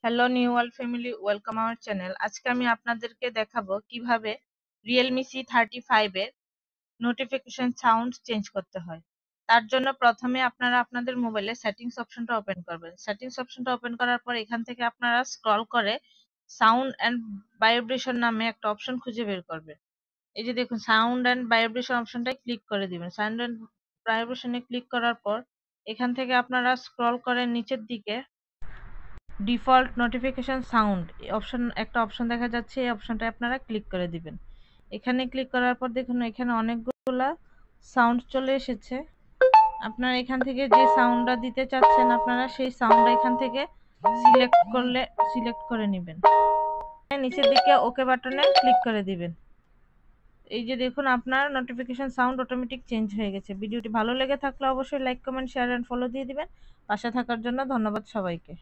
Hello new world family, welcome our channel. আজকে আমি আপনাদেরকে দেখাবো কিভাবে রিয়েলমি C35 এর নোটিফিকেশন সাউন্ড চেঞ্জ করতে হয়। তার জন্য প্রথমে আপনারা আপনাদের মোবাইলে সেটিংস অপশনটা ওপেন করবেন। সেটিংস অপশনটা ওপেন করার পর এখান থেকে আপনারা স্ক্রল করে সাউন্ড অ্যান্ড ভাইব্রেশন নামে একটা অপশন খুঁজে বের করবেন। এই যে দেখুন, সাউন্ড অ্যান্ড ভাইব্রেশন অপশনটায় ক্লিক করে দিবেন। সাউন্ড অ্যান্ড ভাইব্রেশনে ক্লিক করার পর এখান থেকে আপনারা স্ক্রল করে নিচের দিকে ডিফল্ট নোটিফিকেশন সাউন্ড অপশন একটা অপশন দেখা যাচ্ছে, এই অপশনটা আপনারা ক্লিক করে দিবেন। এখানে ক্লিক করার পর দেখুন এখানে অনেকগুলা সাউন্ড চলে এসেছে। আপনারা এখান থেকে যে সাউন্ডটা দিতে চাচ্ছেন আপনারা সেই সাউন্ডটা এখান থেকে সিলেক্ট করে নেবেন। নিচের দিকে ওকে বাটনে ক্লিক করে দিবেন। এই যে দেখুন আপনার নোটিফিকেশন সাউন্ড অটোমেটিক চেঞ্জ হয়ে গেছে। ভিডিওটি ভালো লেগে থাকলে অবশ্যই like, comment, share and follow দিয়ে দিবেন। পাশে থাকার জন্য ধন্যবাদ সবাইকে।